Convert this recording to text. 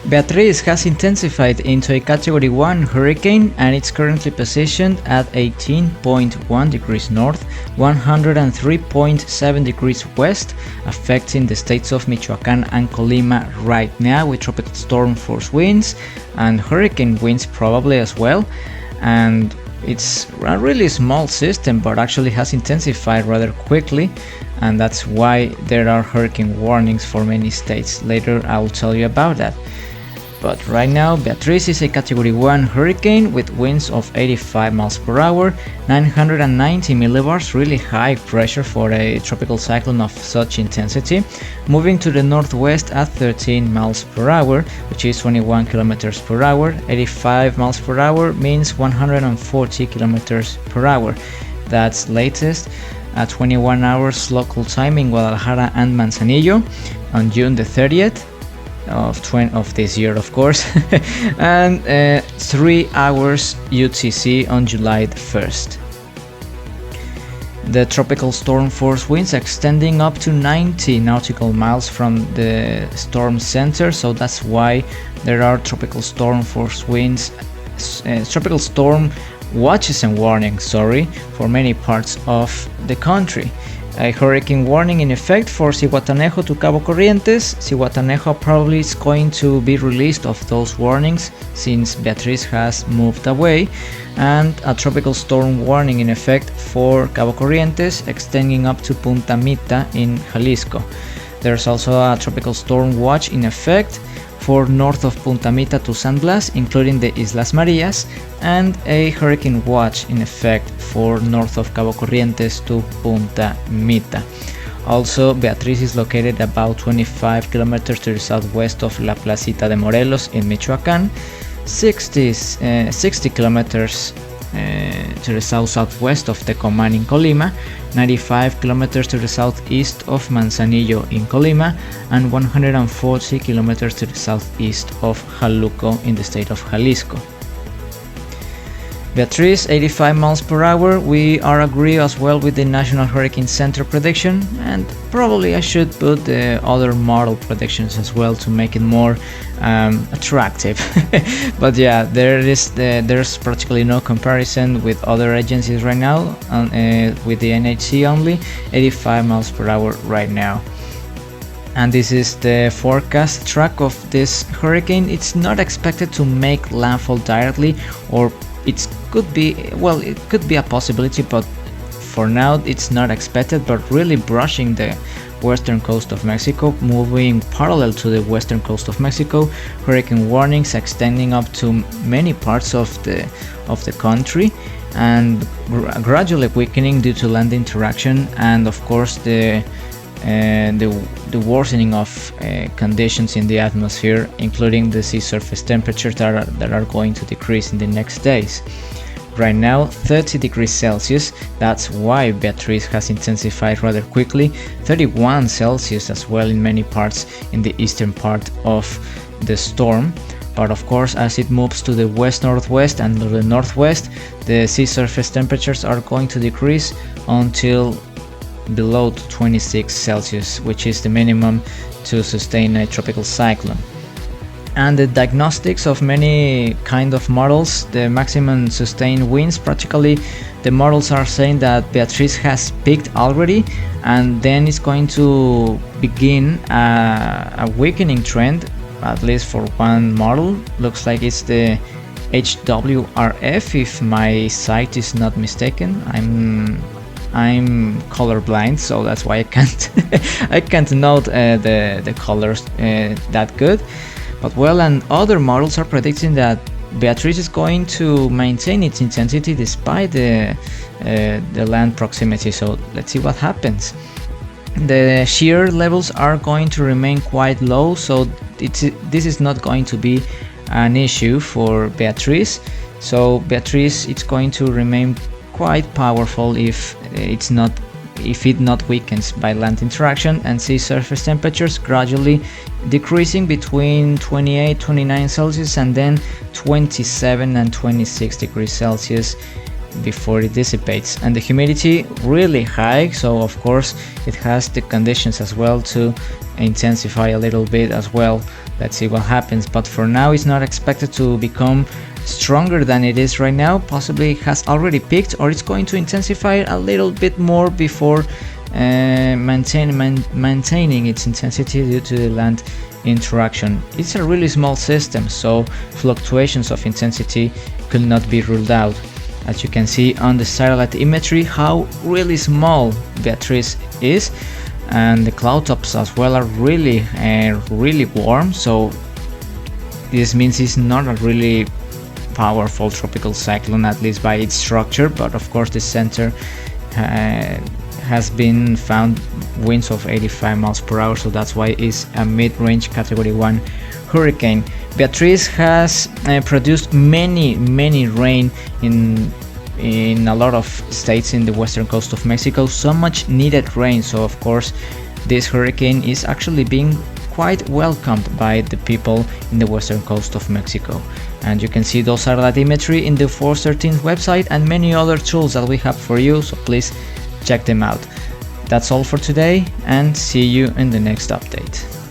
Beatrice has intensified into a Category 1 hurricane and it's currently positioned at 18.1 degrees north, 103.7 degrees west, affecting the states of Michoacán and Colima right now with tropical storm force winds and hurricane winds probably as well. And it's a really small system, but actually has intensified rather quickly, and that's why there are hurricane warnings for many states. Later I'll tell you about that. But right now, Beatrice is a Category 1 hurricane with winds of 85 miles per hour, 990 millibars, really high pressure for a tropical cyclone of such intensity, moving to the northwest at 13 miles per hour, which is 21 kilometers per hour. 85 miles per hour means 140 kilometers per hour. That's latest at 21 hours local time in Guadalajara and Manzanillo on June the 30th. Of this year, of course, and 3 hours UTC on July the 1st. The tropical storm force winds extending up to 90 nautical miles from the storm center, so that's why there are tropical storm force winds, tropical storm watches and warnings, for many parts of the country. A hurricane warning in effect for Zihuatanejo to Cabo Corrientes. Zihuatanejo probably is going to be released of those warnings since Beatriz has moved away, and a tropical storm warning in effect for Cabo Corrientes extending up to Punta Mita in Jalisco. There's also a tropical storm watch in effect for north of Punta Mita to San Blas, including the Islas Marias, and a hurricane watch in effect for north of Cabo Corrientes to Punta Mita. Also, Beatriz is located about 25 kilometers to the southwest of La Placita de Morelos in Michoacán, 60 kilometers to the southwest of Tecomán in Colima, 95 kilometers to the southeast of Manzanillo in Colima, and 140 kilometers to the southeast of Jaluco in the state of Jalisco. Beatrice, 85 miles per hour. We are agree as well with the National Hurricane Center prediction, and probably I should put the other model predictions as well to make it more attractive. But yeah, there's practically no comparison with other agencies right now, with the NHC only 85 miles per hour right now. And this is the forecast track of this hurricane. It's not expected to make landfall directly, or it could be a possibility, but for now it's not expected, but really brushing the western coast of Mexico, moving parallel to the western coast of Mexico. Hurricane warnings extending up to many parts of the country, and gradually weakening due to land interaction, and of course the worsening of conditions in the atmosphere, including the sea surface temperatures that are going to decrease in the next days. Right now 30 degrees Celsius, that's why Beatrice has intensified rather quickly. 31 Celsius as well in many parts in the eastern part of the storm. But of course, as it moves to the west-northwest and to the northwest, the sea surface temperatures are going to decrease until below 26 Celsius, which is the minimum to sustain a tropical cyclone. And the diagnostics of many kind of models, the maximum sustained winds, practically the models are saying that Beatrice has peaked already, and then it's going to begin a weakening trend, at least for one model. Looks like it's the HWRF, if my sight is not mistaken. I'm colorblind, so that's why I can't I can't note the colors that good. But well, and other models are predicting that Beatrice is going to maintain its intensity despite the land proximity. So let's see what happens. The shear levels are going to remain quite low, so this is not going to be an issue for Beatrice. So Beatrice, it's going to remain quite powerful if if it not weakens by land interaction, and sea surface temperatures gradually decreasing between 28-29 Celsius and then 27 and 26 degrees Celsius before it dissipates. And the humidity really high, so of course it has the conditions as well to intensify a little bit as well. Let's see what happens, but for now it's not expected to become stronger than it is right now. Possibly it has already peaked, or it's going to intensify a little bit more before maintaining its intensity due to the land interaction. It's a really small system, so fluctuations of intensity could not be ruled out. As you can see on the satellite imagery how really small Beatrice is, and the cloud tops as well are really warm, so this means it's not a really powerful tropical cyclone, at least by its structure. But of course the center has been found winds of 85 miles per hour, so that's why it's a mid-range category 1 hurricane. Beatrice has produced many rain in a lot of states in the western coast of Mexico, so much needed rain, so of course this hurricane is actually being quite welcomed by the people in the western coast of Mexico. And you can see those satellite imagery in the Force 13 website and many other tools that we have for you, so please check them out. That's all for today, and see you in the next update.